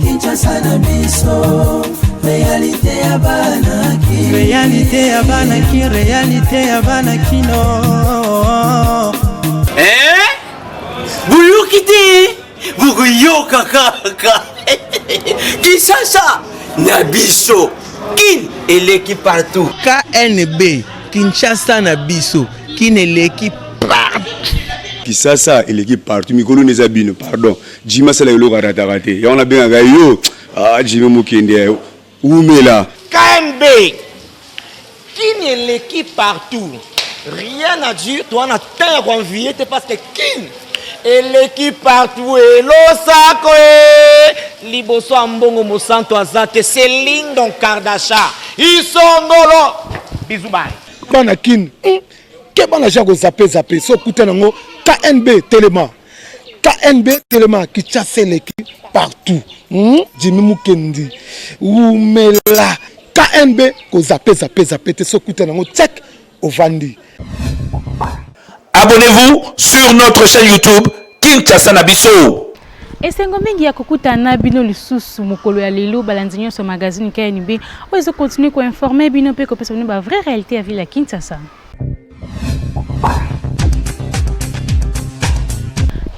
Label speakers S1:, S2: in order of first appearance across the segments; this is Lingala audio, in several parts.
S1: Kinshasa na biso réalité ya banaki réalité ya banaki réalité ya banakino
S2: Buyukite bukuyoka kaka Kinshasa na biso kin eleki partout
S3: KNB Kinshasa na biso kin eleki partout
S4: Kinshasa eleki partout mikolo neza bino pardon Jima sala yolo karatakate ya on a bien yo Jima mukende umela
S2: KNB kin eleki partout rien à dire toi na terre envier parce que kin eleki partout elosako liboso ambongo mosanto azate Céline Don Kardasha isongolo bizubai
S5: bana kin ke bana jako zape so kuta nango KNB Telema qui chasse l'équipe partout Jimmy Mukendi umela KNB ko zape te so kuta nango check ovandi.
S6: Abonnez-vous sur notre chaîne YouTube Kinshasa na biso.
S7: Esengo mingi ya kokutana bino lisusu mokolo ya lelo balanzinyo sur magazine KNB ozo continuer ko informer bino pe ko pesa bino ba vraie réalité ya ville ya Kinshasa.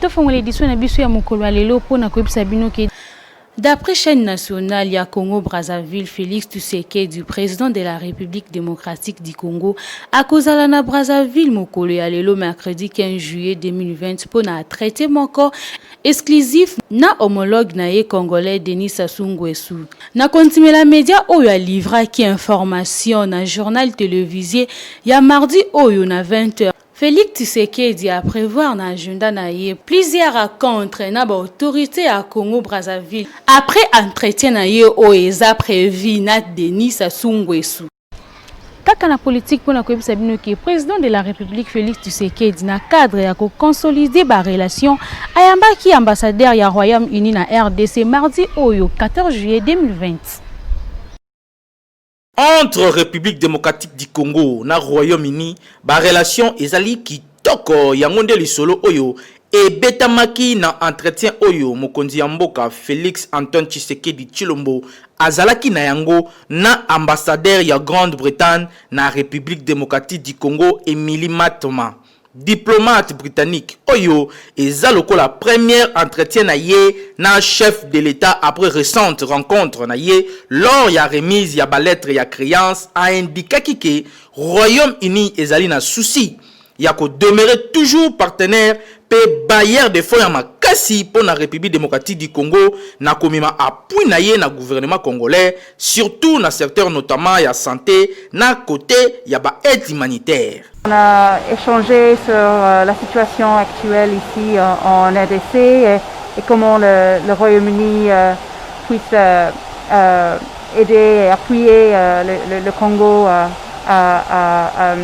S7: Tofongwe l'édition na biso ya mokolo ya lelo pona ko pesa bino ke d'après chaîne nationale, il y a Congo-Brazzaville, Félix Tshisekedi, président de la République démocratique du Congo, à cause de la Brazzaville, Mokolo ya lelo mercredi 15 juillet 2020, pour na traiter mon corps exclusif na homologue nae congolais Denis Sassou Nguesso. Na continue la média oyo a livra qui information na journal télévisé ya mardi oyo na 20h. Félix Tshisekedi a prévoir na agenda naie plusieurs rencontres na ba autorité à Congo-Brazzaville après entretien naie oeza prévu na Denis Sassou Nguesso. Kaka na politique pour na koyebisa bino ke président de la République Félix Tshisekedi na cadre ya ko consolider ba relation ayambaki ambassadeur ya Royaume-Uni na RDC mardi oyo 14 juillet 2020.
S6: Entre République démocratique du Congo na Royaume-Uni, ba relation ezali kitoko yangonde lisolo oyo et betamaki na entretien oyo mokonzi ya mboka Félix Antoine Tshisekedi Tshilombo azalaki na yango na ambassadeur ya Grande-Bretagne na République démocratique du Congo Émilie Matoma. Diplomate britannique oyo eza lokola première entretien na ye na chef de l'État après récente rencontre na ye lors ya remise ya ba lettre ya créance a indiqué que Royaume-Uni ezali na souci ya ko demeurer toujours partenaire pe bailleur de fonds ya makasi pour la République démocratique du Congo na komima appui na ye na gouvernement congolais surtout na secteur notamment ya santé na côté ya ba aide humanitaire.
S8: On a échangé sur la situation actuelle ici en RDC et comment le Royaume-Uni puisse aider et appuyer le Congo à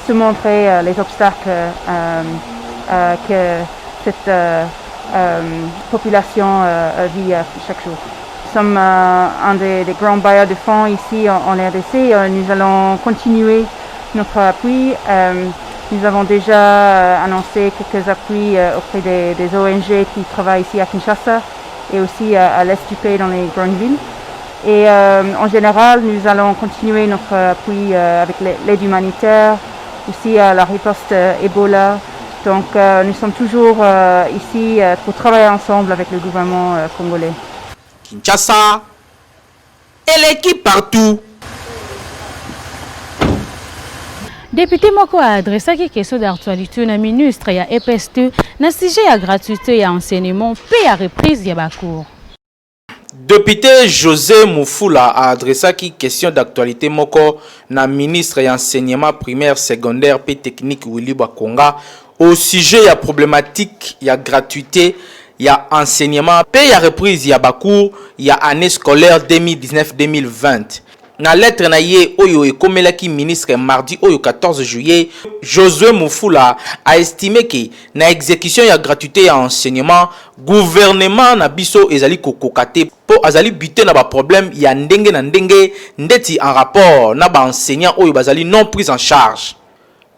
S8: se montrer les obstacles que cette population vit chaque jour. Nous sommes un des grands bailleurs de fonds ici en RDC. Nous allons continuer notre appui. Nous avons déjà annoncé quelques appuis auprès des ONG qui travaillent ici à Kinshasa et aussi à l'est du pays dans les grandes villes. Et en général, nous allons continuer notre appui avec l'aide humanitaire, aussi à la riposte Ebola. Donc nous sommes toujours ici pour travailler ensemble avec le gouvernement congolais.
S6: Kinshasa, et l'équipe partout.
S7: Député Moko a adressé quelques questions d'actualité na ministre ya EPST na sujet ya gratuité ya enseignement puis à reprise ya bacours.
S6: Député José Moufoula a adressé quelques questions d'actualité Moko na ministre ya enseignement primaire, secondaire puis technique Willy Bakonga au sujet ya problématique ya gratuité ya enseignement puis ya reprise ya bacours ya année scolaire 2019-2020. Na lettre na ye oyo ekomelaki ministre mardi oyo 14 juillet, Josué Mufula a estimé que na exécution ya gratuité ya enseignement, gouvernement na biso ezali kokokate po azali buté na ba problème ya ndenge na ndenge ndeti en rapport na ba enseignants oyo bazali non pris en charge.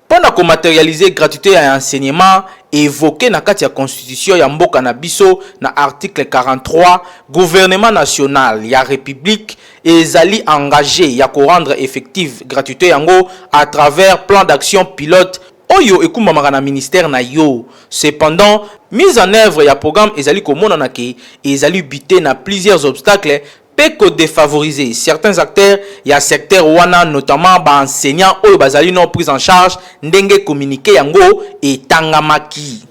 S6: Pendant qu'on matérialiser gratuité à enseignement évoqué na kati ya constitution ya mboka na biso na article 43, gouvernement national ya république ezali engagé ya ko rendre effective gratuité yango à travers plan d'action pilote oyo ekumamaka na ministère na yo. Cependant, mise en œuvre ya programme ezali komona na ke ezali buté na plusieurs obstacles que défavoriser certains acteurs, il y a secteur wana notamment ba enseignants ou bazali non pris en charge ndenge communiquer yango et tangamaki.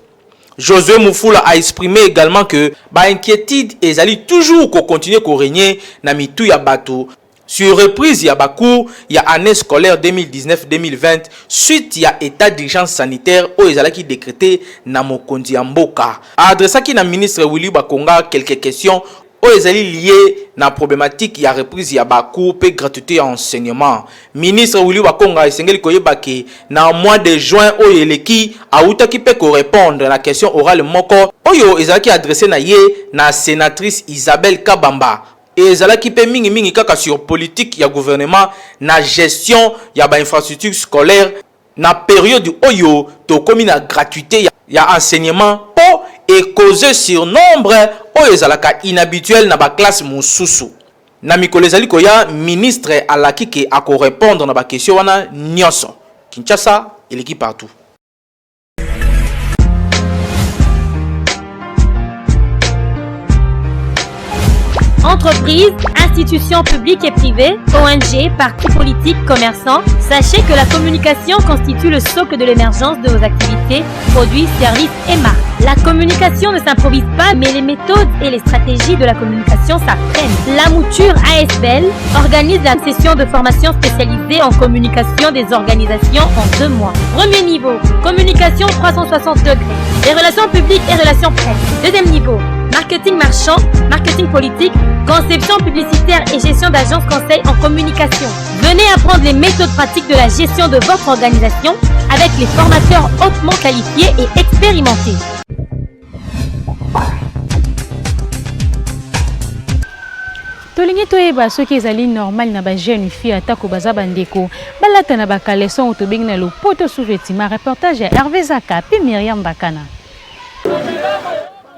S6: Josué Mufula a exprimé également que ba inquiétude ezali toujours ko continuer ko régner na mitu ya bato sur reprise ya bakou ya année scolaire 2019-2020 suite ya état d'urgence sanitaire o ezalaki décrété na mokonzi ya mboka. Adressaki na ministre Willy Bakonga quelques questions o ezali lié na problématique ya reprise ya bacours pe gratuité ya enseignement. Ministre Willy Bakonga esengeli koyeba ke na mois de juin o eleki autaki pe ko répondre na question orale moko oyo ezalaki adressé na ye na sénatrice Isabelle Kabamba. Ezalaki pe mingi kaka sur politique ya gouvernement na gestion ya ba infrastructure scolaire na période oyo to komi na gratuité ya enseignement po et causer sur nombre oyo ezalaka inhabituel na ba classe mususu. Na mikolo ezali koya ministre alaki ke ako répondre na ba question wana nyonso. Kinshasa eleki partout.
S9: Entreprises, institutions publiques et privées, ONG, partis politiques, commerçants, sachez que la communication constitue le socle de l'émergence de vos activités, produits, services et marques. La communication ne s'improvise pas, mais les méthodes et les stratégies de la communication s'apprennent. La mouture ASBL organise la session de formation spécialisée en communication des organisations en 2 mois. Premier niveau, communication 360 degrés, les relations publiques et relations presse. Deuxième niveau, marketing marchand, marketing politique, conception publicitaire et gestion d'agence conseil en communication. Venez apprendre les méthodes pratiques de la gestion de votre organisation avec les formateurs hautement qualifiés et expérimentés.
S7: tolingi toyeba soki ezali normal na ba jeune fille atako baza bandeko balata na ba kaleson otobengi na lopoto sous-vêtement. Reportage ya Hervé Zaka pe Myriam Bakana.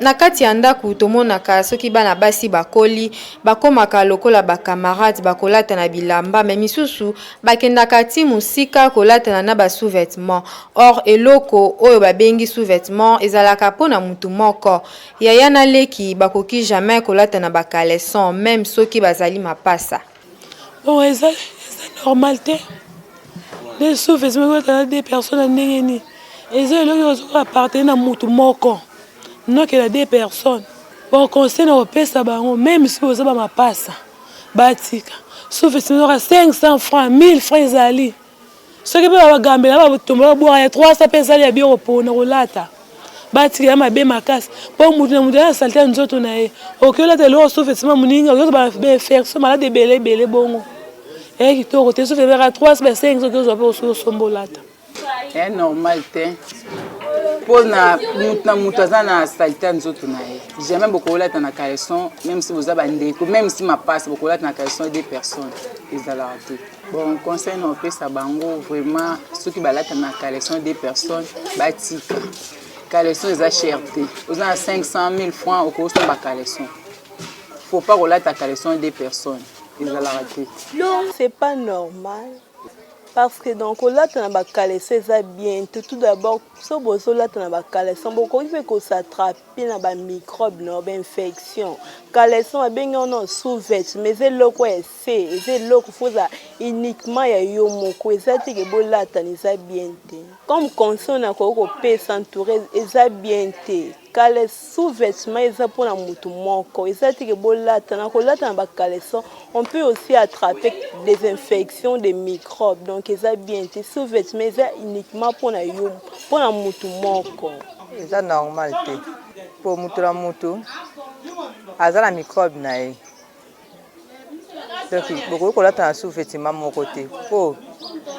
S10: Na kati ya ndako tomonaka soki bana basi bakoli bakomaka lokola ba camarades bakolata na bilamba mais misusu bakendaka ti musika kolata na ba sous-vêtements. Or eloko oyo babengi sous-vêtements ezalaka pona mutu moko yaya na leki bakoki jamais kolata na ba caleçon même soki bazali mapasa.
S11: Bon eza normal te. Les sous-vêtements kolata des personnes ndengeni eza eloko ozo appartenir na mutu moko. Non qu'il y a des personnes. Bon conseil na opesa bango même si vous avez ma passe. Batika. Sauf si on a 500 francs, 1000 francs ezali. Ce qui peut avoir gambé là ba tomba boire ya 300 pesa ya bien pour na rolata. Batika ma be makasi. Pour mutu na salta nzoto na ye. Okela te lo sauf si muninga yo ba faire so malade belé bongo. Et qui to côté sauf vers 300 500 que zo pe so sombolata.
S12: C'est normal te. Pour na mutu na salita nzoto na ye. Jamais beaucoup là na caleçon même si vous avez ndeko même si ma passe beaucoup là na caleçon des personnes ils allaient rater. Bon conseil non fait ça bango vraiment ceux qui balata na caleçon des personnes batika. Caleçon ils a cherté. Vous avez 500 000 francs au cours de ba caleçon. Faut pas rouler ta caleçon des personnes ils allaient rater.
S13: Non, c'est pas normal. Parce que donc là tu as caleçon ça bien tout d'abord so bozo là tu as caleçon beaucoup il fait que ça attraper na ba microbe na ba infection caleçon ben on sous-vêtement mais c'est loko c'est loko faut ça uniquement ya yo moko ça te que bola tu ça bien te comme conscience na ko pe s'entourer ça bien te caleçon sous-vêtement ça pour la mutu moko ça te que bola tu na ba caleçon on peut aussi attraper des infections des microbes donc ça bien te sous-vêtement ça uniquement pour la yo pour la mutu moko
S14: c'est normal te pour mutu la mutu azala microbe na ye donc bokoki kolata na sous-vêtement moko te po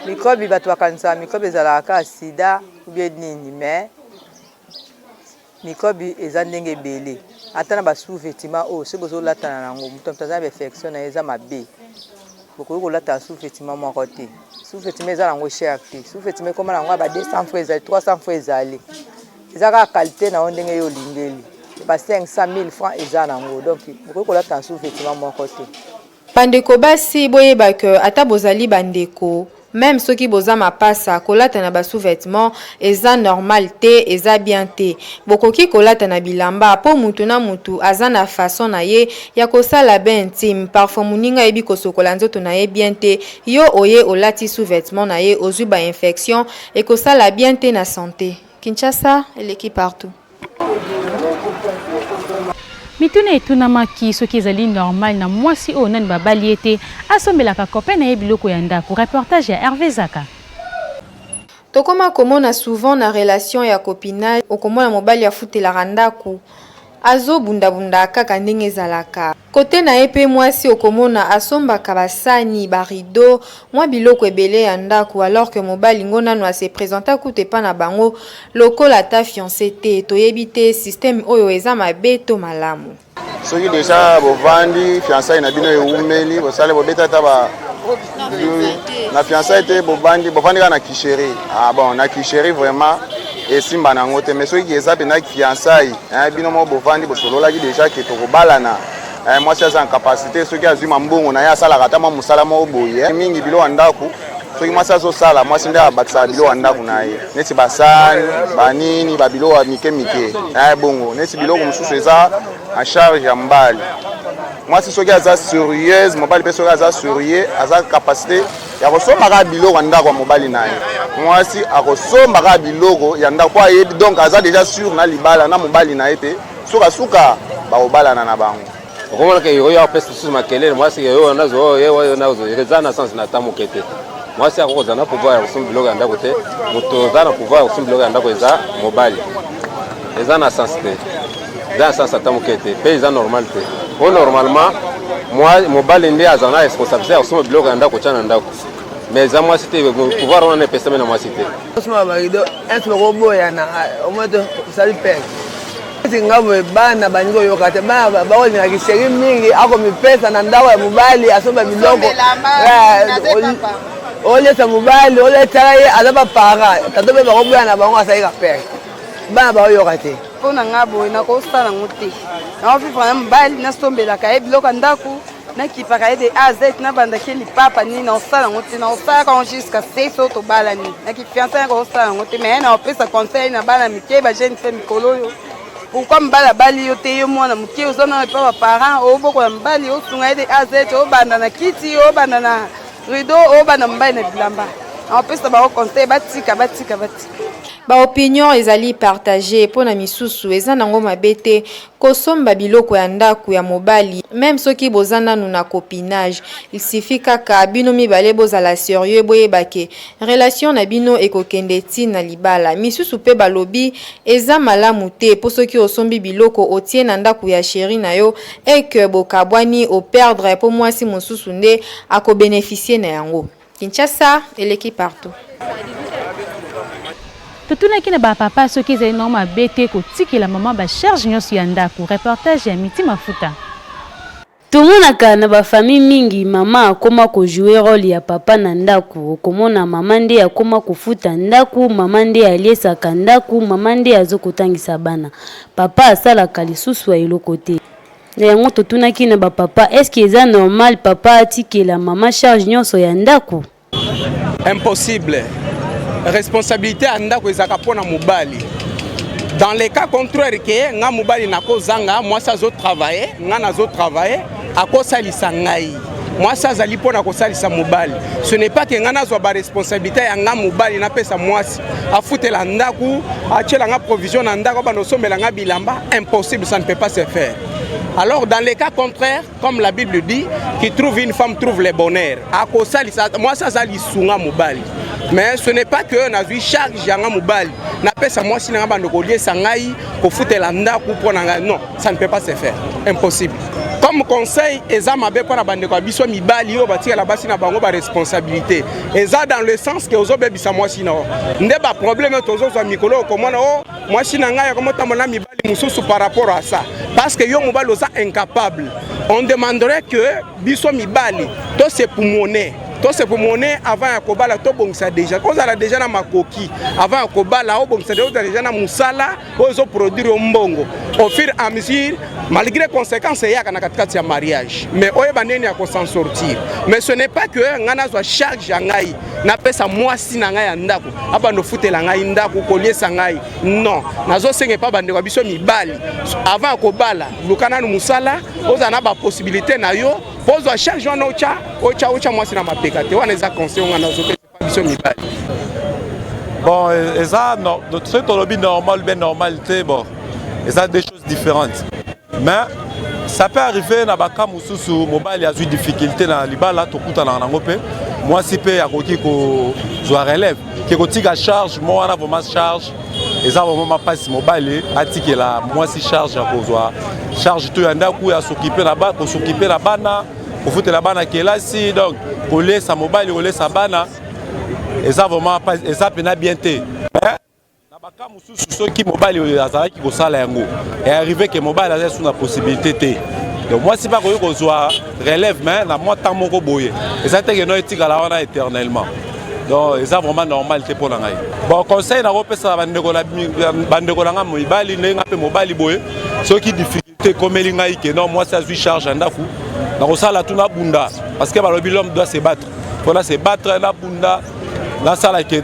S14: microbe bato bakanisa microbe ezalaka sida ou bien nini mais microbe eza ndenge ebele ata na basous-vêtement oyo soki bozolatana nango moto aza na infection na ye eza mabe bokoki kolata na sous-vêtement moko te sous-vêtement eza nango cher te sous-vêtement ekoma nango ba 200 fois ezali 300 fois ezali eza kaka qualité na yo ndenge yo olingeli ba 500 000 francs eza nango donc bokoki kolata na sous-vêtement moko te
S10: bandeko basi boyeba ke ata bozali bandeko même soki boza mapasa kolata na ba sous-vêtement eza normal te eza bien te bokoki kolata na bilamba po mutu na mutu aza na façon na ye ya kosala ben intime parfois muninga yebi kosokola nzoto na ye bien te yo oye olati sous-vêtement na ye ozwi ba infection et kosala bien te na santé. Kinshasa l'équipe partout.
S7: mituna etunamaki soki ezali normal na mwasi oyo nani babali ete asombelaka kope na ye biloko ya ndako. Reportage ya Hervé Zaka.
S10: Tokoma komona souvent na relation ya copinage okomona mobali afutelaka ndako azo bunda kaka ndenge ezalaka. Kote na ye pe mwasi okomona asombaka basani barido mwa biloko ebele ya ndako alors que mobali ngo nanu ase présenta kute pa na bango lokola ta fiancé te toyebi te système oyo eza mabe to malamu.
S15: Soki deja bovandi fiançailles na bino eumeli bosale bobeta ta ba na fiançailles te bovandi kaka na kicheri. Ah bon, na kicheri vraiment esimba nango te mais soki eza pe na fiançailles bino mo bovandi bosololaki deja ke tokobalana moi c'est en capacité soki azwi mambongo na ye asalaka ata mwa mosala moko boye mingi biloko ya ndako soki mwasi azosala mwasi nde abakisaka biloko ya ndako na ye neti basani banini babiloko ya mike bongo neti biloko mosusu eza en charge ya mbali. Mwasi soki aza sérieuse mobali mpe soki aza sérieux aza capacité ya kosombaka biloko ya ndako ya mobali na ye. Mwasi akosombaka biloko ya ndako po ayebi donc aza déjà sûr na libala na mobali na ye te sukasuka bakobalana na bango.
S16: Comment que yo ya pesa sous makelele mwasi yo nazo yo nazo rezana sans na tamukete. Mwasi akoza na pouvoir kusumba biloko ya ndako te moto za na pouvoir kusumba biloko ya ndako eza mobali eza na sens te eza sens atamukete pe eza normal te o normalement moi mobali ndi azana responsabilité kusumba biloko ya ndako chana ndako mais za mwasi te pouvoir on ne pesa mena mwasi te
S17: kusumba barido est roboya na au moins sali père ngabo bana bango yokate baba baoli na kisheri mingi ako mipesa na ndawa ya mobali asomba biloko ole sa mobali ole taye azaba para tadobe bakoboya na bango asaika pere bana ba yokate
S18: pona ngabo na kosta na ngote na ofifa na mobali na sombela ka biloko ndako na kipaka ede azet na banda keli papa ni na osala ngote na osala ka jusqu'à 6 autres bala ni na kifiança ko osala ngote mais na opesa conseil na bala mike ba jeune femme mikolo pourquoi mbala bali yo te yo mwana mukie ozona pa ba parents o boko mbali o sunga ede azet o banda na kiti o banda na rideau o banda mbali na bilamba en plus ba conseil batika
S10: ba opinion ezali partagée pona misusu eza nango mabete kosomba biloko ya ndako ya mobali même soki bozana na copinage il suffit kaka bino mibale bozala sérieux boyebake relation na bino ekokende tina libala misusu pe balobi eza malamu te po soki osombi biloko otie na ndako ya chéri na yo et que bokabwani o perdre po mwasi mosusu nde ako bénéficier na yango. Kinshasa et l'équipe partout.
S7: Tutunaki na ba papa soki ezali na mabete kotikela mama ba charge nyonso ya ndako. Reportage ya Miti Mafuta.
S19: Tomonaka na ba famille mingi mama akoma ko jouer rôle ya papa na ndako. Okomona mama nde akoma kufuta ndako, mama nde aliesaka ndako, mama nde azokotangisa bana. Papa asalaka lisusu ya eloko te. Yango totunaki na ba papa, est-ce que c'est normal papa atikela mama charge nyonso ya ndako?
S3: Impossible. Responsabilité à ndako ezaka pona mobali. Dans les cas contraires que nga mobali nako zanga moi ça zo travailler, nga nazo travailler akosalisa ngai. Moi ça zali pona kosalisa mobali. Ce n'est pas que nga nazo ba responsabilité ya nga mobali na pesa mwasi afutela ndako, achela nga provision na ndako ba no sombela nga bilamba, impossible, ça ne peut pas se faire. Alors dans les cas contraires, comme la Bible dit, qui trouve une femme trouve le bonheur. Moi ça zali sunga mobali. Mais ce n'est pas que na zui charge yanga mobali. Na pesa moi si na bando ko lié sangai ko futela ndako pour non, ça ne peut pas se faire. Impossible. comme conseil eza mabe pour na bandeko biso mibali yo batika la basi na bango ba responsabilité eza dans le sens que ozo bebisa mwasi na nde ba problème tozo za mikolo komona mwasi na ngai comme tamona mibali mususu par rapport à ça parce que yo mobali oza incapable on demanderait que biso mibali to se poumoner avant ya kobala to bongisa déjà kozala déjà na makoki avant ya kobala o bongisa déjà na musala ozo produire mbongo au fur et à mesure malgré conséquences ya kana katikati ya mariage mais oyeba neni ya ko s'en sortir mais ce n'est pas que ngana zo charge ya ngai na pesa mwasi na ngai ya ndako abando futela ngai ndako koliesa ngai non nazo senge pa bande kwa biso mibali avant ya kobala lukana no musala oza na ba possibilité na yo pozo a charge wana ocha mwasi na mapeka te wana eza conseil ngana zo pe biso mibali.
S20: Bon, eza notre tolobi normal ben normalité bon eza des choses différentes mais ça peut arriver na baka mususu mobali a eu difficulté na libala tokuta na nango pe mwasi pe akoki ko zo relève ke ko tika charge moi wana vraiment charge eza vraiment passe mobali atikela mwasi charge ya ko zo charge to yanda ku ya s'occuper na ba ko s'occuper na bana ko futela bana kelasi donc ko laisser mobali ko laisser bana eza vraiment pas eza pena bien te na baka mususu soki mobali azalaki ko sala yango et arrivé que mobali a sous la possibilité te donc moi si pas ko zo relève mais na moi tant moko boye eza te que no etika la wana éternellement donc eza vraiment normal te pour na ngai bon conseil na repesa bandeko na nga mobali nenga pe mobali boye soki difficulté comme elingai que non moi ça suis charge ndaku na ko sala tuna bunda parce que balobi l'homme doit se battre faut se battre na bunda na sala que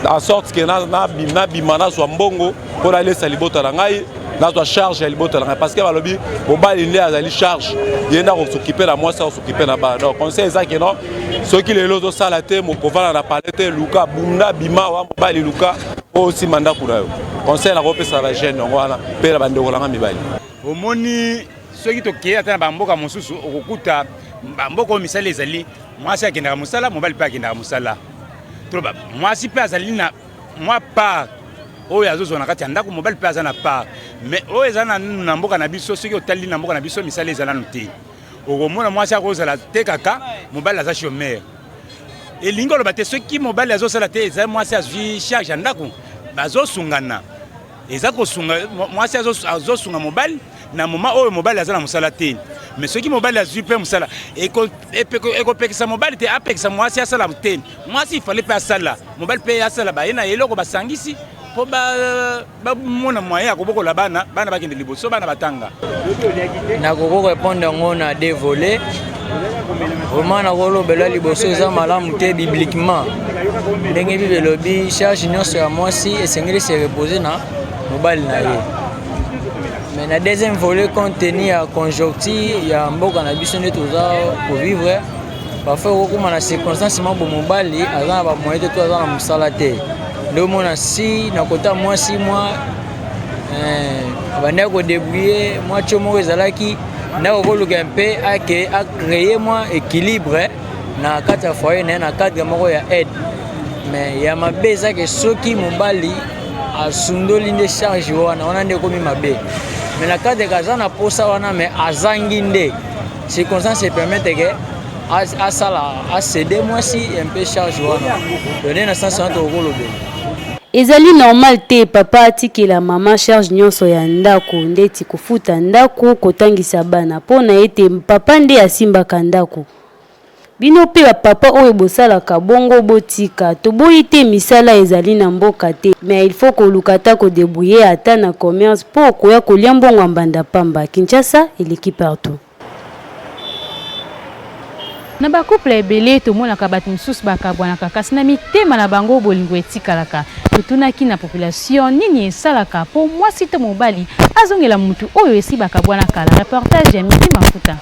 S20: en sorte que na bimana so mbongo pour aller sa libota na ngai na so charge ya libota na ngai parce que balobi mobali nde azali charge yenda ko s'occuper na moi ça s'occuper na ba donc conseil ça que non ceux qui les lozo sala te mo kovana na palette luka bunda bima wa mobali luka aussi manda kuna yo conseil na kopesa ba jeune ngwana pe la bande ko langa mibali
S21: omoni ceux qui tokia ta bamboka mosusu okukuta bamboko misali ezali mwasi akendaka musala mobali pe akendaka musala troba mwasi pe azali na moi part oyo azozwa na kati ya ndako mobali pe aza na part mais oyo eza na mboka na biso soki otali na mboka na biso misali ezala no te okomona mwasi akozala te kaka mobali aza chômeur elingi oloba te soki mobali azosala te eza mwasi azwi charge ya ndako bazosungana eza kosunga mwasi azosunga mobali na moment oyo mobali aza na mosala te mais soki mobali azwi mpe mosala ekopekisa mobali te apekisa mwasi asala te mwasi ifale mpe asala mobali mpe asala baye na eloko basangisi mpo bamona moyen ya kobokola bana bakende liboso bana batanga
S22: nakoko répondre yango na deux volets vraiment nakolobela liboso eza malamu te bibliquement ndenge bible elobi charge nyonso ya mwasi esengeli se repose na mobali na ye mais na deuxième volet compte tenu ya conjoncture ya mboka na biso nde toza kovivre parfois okokoma na circonstance mabo mobali aza na bamoyen te to aza na mosala te nde omona si na kota mwasi mwa abandaki kodébrouiller mwa tio moko ezalaki ndako koluka mpe acréer mwa équilibre na kati ya foyer na ye na cadre moko ya aide mais ya mabe ezake soki mobali asundoli nde charge wana nde ekomi mabe mais na cadre kaza na posa wana mais azangi nde circonstance epermete ke asala acede mwasi mpe charge wana donne na sens wana tokolobela
S19: ezali normal te papa atikela mama charge nyonso ya ndako ndeti kofuta ndako kotangisa bana mpona ete papa nde asimbaka ndako bino pe papa oyo bosalaka bongo botika toboyi te misala ezali na mboka te mais il faut koluka ta kodébrouiller ata na commerce mpo koya kolia mbongo mbanda pamba Kinshasa eleki partout
S7: na bakouple ebele tomonaka bato mosusu bakabwanaka kasi na mitema na bango bolingo etikalaka totunaki na population nini esalaka mpo mwasi to mobali azongela mutu oyo esi bakabwanaka la reportage ya Midi Mafuta.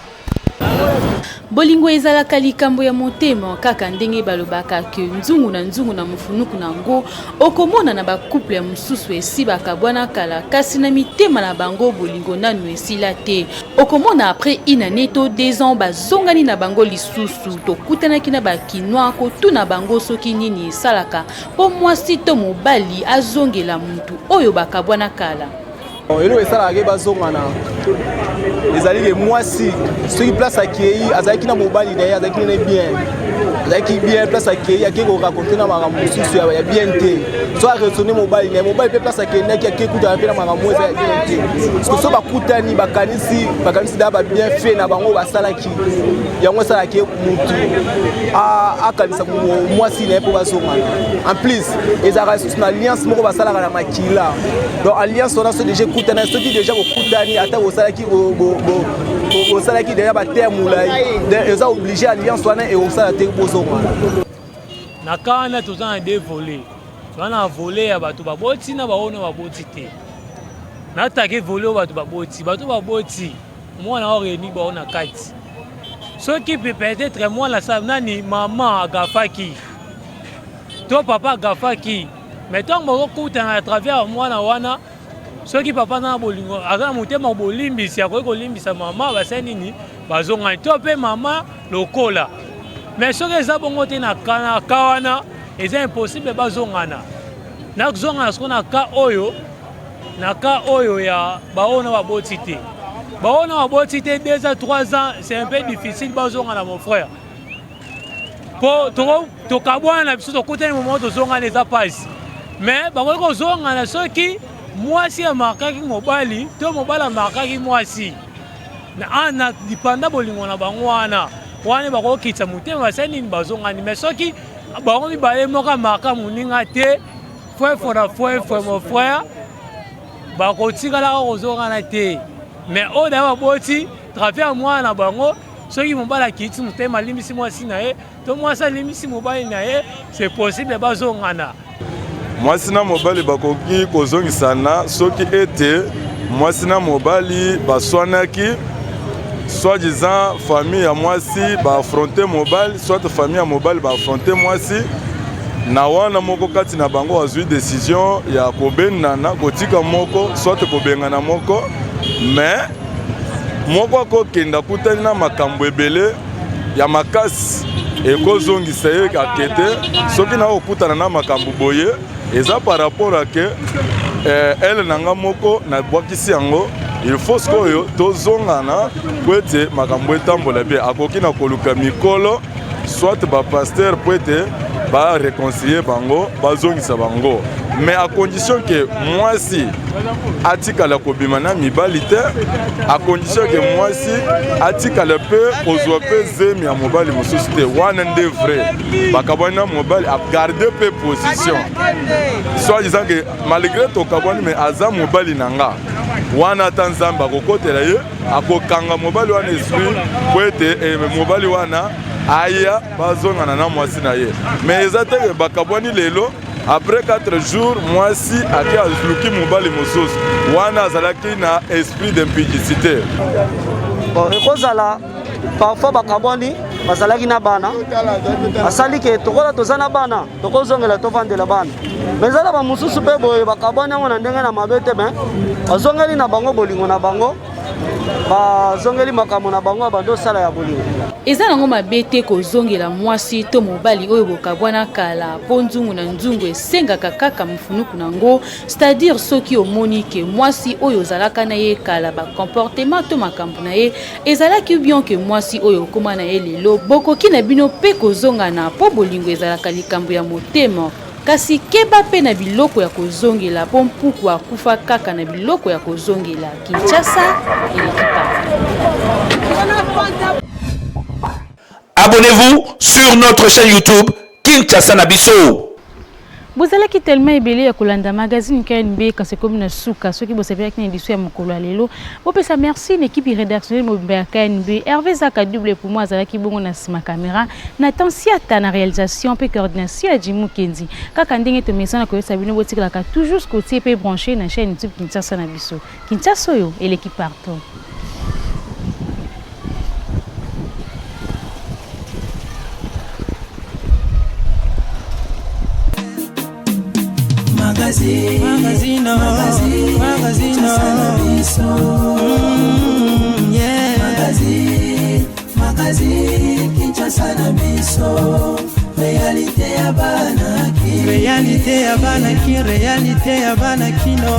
S7: Bolingo ezalaka likambo ya motema kaka ndenge balobaka ke nzungu na mufunuku na ngo okomona na bakouple ya mususu esi bakabwana kala kasi na mitema na bango bolingo nanu esila te okomona après une année to 2 ans bazongani na bango lisusu tokutanaki na bakinwa kotuna bango soki nini esalaka po mwasi to mobali azongela mutu oyo bakabwana kala
S1: eloko esalaka bazongana ezali ke mwasi soki place akei azalaki na mobali na ye azalaki nene bien azalaki bien place akei akei koraconte na makambo mosusu ya bien te so aresonne mobali na ye mobali mpe place akendaki akei kutana mpe na makambo eza ya bien te parceke so bakutani bakanisi daa babien fait na bango basalaki yango esalaki mutu akanisa mwasi na ye mpo bazongana en plus ezalaka lisusu na alliance moko basalaka na makila donc alliance wana so deja ekutana soki deja bokutani ata bosalaki deja baterre molai eza oblige alliance wana ekosala te bozongana
S4: na kana toza na deux volets toza na volet ya bato baboti na baoyo baboti te natake volet oyo bato baboti mwana oreni bao na kati soki peut-être mwana sa nani mama agafaki to papa agafaki mais ntango bakokutana à travers mwana wana soki papa na bolingo aza na motema bolimbisi akoki kolimbisa mama basali nini bazongani to mpe mama lokola mais soki eza bongo te na ka wana eza impossible bazongana nakozongana siko na ka oyo ya baona baboti te baona baboti te 2 à 3 ans c'est un peu difficile bazongana mon frère po tokabwana na biso tokutani moment tozongana eza pasi mais bakoki kozongana soki mwasi amarkaki mobali to mobali amarkaki mwasi na dipanda bolingo na bango wana bakokitisa motema basali nini bazongani mais soki bango mibale moko amarka moninga te fwe mon frère bakotikalaka kozongana te mais oyo daya baboti travers mwana na bango soki mobali akitisi motema alimbisi mwasi na ye to mwasi alimbisi mobali na ye c'est possible bazongana
S20: mwasi na mobali bakoki kozongisana soki ete mwasi na mobali baswanaki soi-disant famille ya mwasi baaffronte mobali soit famille ya mobali baaffronte mwasi na wana moko kati na bango azwi décision ya kobenana kotika moko soit kobengana moko mais moko akokenda kutani na makambo ebele ya makasi ekozongisa ye akete soki na okutana na makambo boye eza par rapport ake ele nanga moko na bwakisi yango il faut sikoyo tozongana po ete makambo etambola be akoki na koluka mikolo soit bapaster po ete bareconcilie bango bazongisa bango mais à condition que mwasi atikala kobima na mibali te à condition que mwasi atikala mpe kozwa mpe zemi ya mobali mosusu te wana nde vrai bakabwani na mobali agarde mpe position soit disant que malgré tokabwani mais aza mobali na nga wana ata nzambe akokotela ye akokanga mobali wana esprit po ete mobali wana aya bazongana na mwasi na ye mais eza te bakabwani lelo après 4 jours mwasi ake aluki mobali mosusu wana azalaki na esprit d'impudicité
S23: ekozala parfois bakabwani bazalaki na bana asali ke tokola toza na bana tokozongela tovandela bana mais ezala bamosusu mpe boye bakabwani yango na ndenge na mabe te me bazongeli na bango bolingo na bango bazongeli makambo na bango bando sala ya bolingo
S7: eza nango mabe te kozongela mwasi to mobali oyo bokabwana kala po nzungu na nzungu esengaka kaka mofunuku nango c'est-à-dire soki omoni ke mwasi oyo ozalaka na ye kala bacomportement to makambo na ye ezalaki bien ke mwasi oyo okoma na ye lelo bokoki na bino mpe kozongana po bolingo ezalaka likambo ya motema kasi keba pe na biloko ya kozongela po mpuku akufa kaka na biloko ya kozongela Kinshasa
S6: Abonnez-vous sur notre chaîne YouTube Kinshasa na biso.
S7: Bozalaki tellement ebele ya kolanda magazine KNB quand c'est comme na suka ceux qui bossent avec une édition ya mokolo lelo bopesa merci une équipe rédactionnelle mobile KNB Hervé Zaka double pour moi zalaki bongo na sima caméra Nathan Siata na réalisation pe coordination ya Jimu Kendi kaka ndenge to messana ko sabino botikala ka toujours côté pe branché na chaîne YouTube Kinshasa na biso Kinshasa yo et l'équipe partout.
S24: Magazine Kinshasa na biso réalité ya bana kino